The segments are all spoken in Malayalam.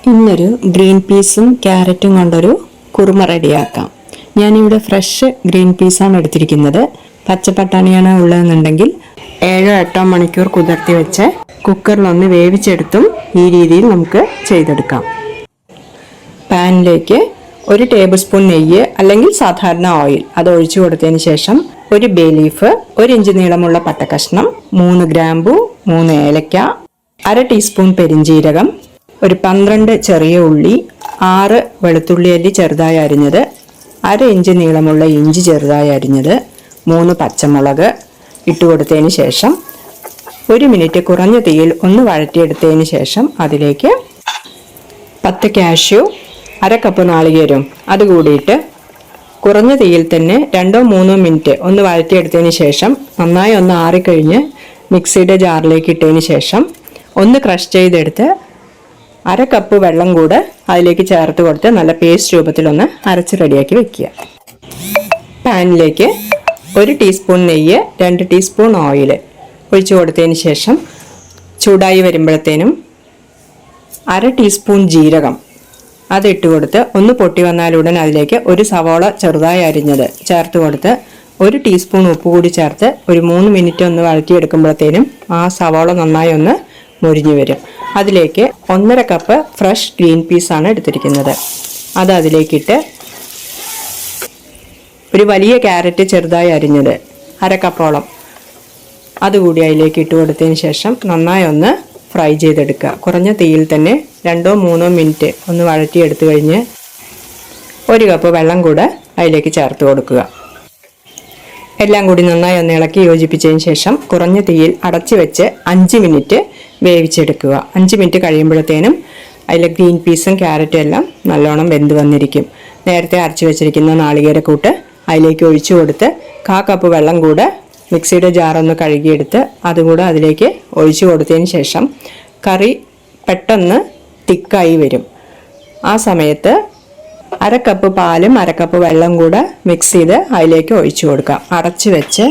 ഇന്നൊരു ഗ്രീൻ പീസും ക്യാരറ്റും കൊണ്ടൊരു കുറുമ റെഡിയാക്കാം. ഞാനിവിടെ ഫ്രഷ് ഗ്രീൻ പീസാണ് എടുത്തിരിക്കുന്നത്. പച്ചപ്പട്ടാണിയാണ് ഉള്ളതെന്നുണ്ടെങ്കിൽ 7-8 മണിക്കൂർ കുതിർത്തി വെച്ച് കുക്കറിലൊന്ന് വേവിച്ചെടുത്തും ഈ രീതിയിൽ നമുക്ക് ചെയ്തെടുക്കാം. പാനിലേക്ക് 1 ടേബിൾ സ്പൂൺ നെയ്യ് അല്ലെങ്കിൽ സാധാരണ ഓയിൽ അത് ഒഴിച്ചു കൊടുത്തതിന് ശേഷം 1 ബേ ലീഫ്, 1 ഇഞ്ച് നീളമുള്ള പട്ടക്കഷ്ണം, 3 ഗ്രാമ്പു, 3 ഏലക്ക, 1/2 ടീസ്പൂൺ പെരിഞ്ജീരകം, ഒരു 12 ചെറിയ ഉള്ളി, 6 വെളുത്തുള്ളി അല്ലി ചെറുതായി അരിഞ്ഞത്, 1/2 ഇഞ്ച് നീളമുള്ള ഇഞ്ചി ചെറുതായി അരിഞ്ഞത്, 3 പച്ചമുളക് ഇട്ട് കൊടുത്തതിന് ശേഷം 1 മിനിറ്റ് കുറഞ്ഞ തീയിൽ ഒന്ന് വഴറ്റിയെടുത്തതിന് ശേഷം അതിലേക്ക് 10 കാഷ്യൂ, 1/2 കപ്പ് നാളികേരവും അത് കൂടിയിട്ട് കുറഞ്ഞ തീയിൽ തന്നെ 2-3 മിനിറ്റ് ഒന്ന് വഴറ്റിയെടുത്തതിന് ശേഷം നന്നായി ഒന്ന് ആറിക്കഴിഞ്ഞ് മിക്സിയുടെ ജാറിലേക്ക് ഇട്ടതിന് ശേഷം ഒന്ന് ക്രഷ് ചെയ്തെടുത്ത് 1/2 കപ്പ് വെള്ളം കൂടെ അതിലേക്ക് ചേർത്ത് കൊടുത്ത് നല്ല പേസ്റ്റ് രൂപത്തിലൊന്ന് അരച്ച് റെഡിയാക്കി വെക്കുക. പാനിലേക്ക് 1 ടീസ്പൂൺ നെയ്യ്, 2 ടീസ്പൂൺ ഓയിൽ ഒഴിച്ചു കൊടുത്തതിന് ശേഷം ചൂടായി വരുമ്പോഴത്തേനും 1/2 ടീസ്പൂൺ ജീരകം അതിട്ട് കൊടുത്ത് ഒന്ന് പൊട്ടി വന്നാലുടൻ അതിലേക്ക് 1 സവോള ചെറുതായി അരിഞ്ഞത് ചേർത്ത് കൊടുത്ത് 1 ടീസ്പൂൺ ഉപ്പ് കൂടി ചേർത്ത് ഒരു 3 മിനിറ്റ് ഒന്ന് വഴറ്റിയെടുക്കുമ്പോഴത്തേനും ആ സവോള നന്നായി ഒന്ന് മുരിഞ്ഞു വരും. അതിലേക്ക് 1/2 കപ്പ് ഫ്രഷ് ഗ്രീൻ പീസാണ് എടുത്തിരിക്കുന്നത്. അത് അതിലേക്കിട്ട് ഒരു വലിയ ക്യാരറ്റ് ചെറുതായി അരിഞ്ഞത് 1/2 കപ്പോളം അതുകൂടി അതിലേക്ക് ഇട്ട് കൊടുത്തതിന് ശേഷം നന്നായി ഒന്ന് ഫ്രൈ ചെയ്തെടുക്കുക. കുറഞ്ഞ തീയിൽ തന്നെ 2-3 മിനിറ്റ് ഒന്ന് വഴറ്റിയെടുത്തു കഴിഞ്ഞ് 1 കപ്പ് വെള്ളം കൂടെ അതിലേക്ക് ചേർത്ത് കൊടുക്കുക. എല്ലാം കൂടി നന്നായി ഒന്ന് ഇളക്കി യോജിപ്പിച്ചതിന് ശേഷം കുറഞ്ഞ തീയിൽ അടച്ചു വെച്ച് 5 മിനിറ്റ് വേവിച്ചെടുക്കുക. 5 മിനിറ്റ് കഴിയുമ്പോഴത്തേനും അതിൽ ഗ്രീൻ പീസും ക്യാരറ്റും എല്ലാം നല്ലോണം വെന്ത് വന്നിരിക്കും. നേരത്തെ അരച്ചു വെച്ചിരിക്കുന്ന നാളികേരക്കൂട്ട് അതിലേക്ക് ഒഴിച്ചു കൊടുത്ത് 1/4 കപ്പ് വെള്ളം കൂടെ മിക്സിയുടെ ജാറൊന്ന് കഴുകിയെടുത്ത് അതുകൂടെ അതിലേക്ക് ഒഴിച്ചു കൊടുത്തതിന് ശേഷം കറി പെട്ടെന്ന് തിക്കായി വരും. ആ സമയത്ത് 1/2 കപ്പ് പാലും 1/2 കപ്പ് വെള്ളം കൂടെ മിക്സ് ചെയ്ത് അതിലേക്ക് ഒഴിച്ചു കൊടുക്കാം. അടച്ചു വെച്ച്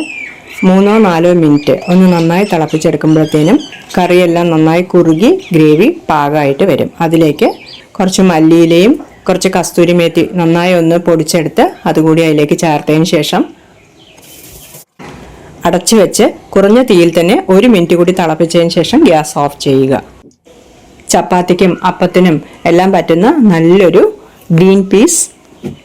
3-4 മിനിറ്റ് ഒന്ന് നന്നായി തിളപ്പിച്ചെടുക്കുമ്പോഴത്തേനും കറിയെല്ലാം നന്നായി കുറുകി ഗ്രേവി പാകമായിട്ട് വരും. അതിലേക്ക് കുറച്ച് മല്ലിയിലയും കുറച്ച് കസ്തൂരി മേത്തി നന്നായി ഒന്ന് പൊടിച്ചെടുത്ത് അതുകൂടി അതിലേക്ക് ചേർത്തതിന് ശേഷം അടച്ചു വെച്ച് കുറഞ്ഞ തീയിൽ തന്നെ 1 മിനിറ്റ് കൂടി തിളപ്പിച്ചതിന് ശേഷം ഗ്യാസ് ഓഫ് ചെയ്യുക. ചപ്പാത്തിക്കും അപ്പത്തിനും എല്ലാം പറ്റുന്ന നല്ലൊരു green peas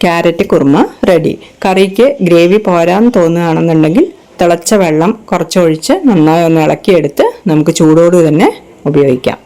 carrot kurma ready. കറിക്ക് ഗ്രേവി പോരാന്ന് തോന്നുകയാണെന്നുണ്ടെങ്കിൽ തിളച്ച വെള്ളം കുറച്ചൊഴിച്ച് നന്നായി ഒന്ന് ഇളക്കിയെടുത്ത് നമുക്ക് ചൂടോട് തന്നെ ഉപയോഗിക്കാം.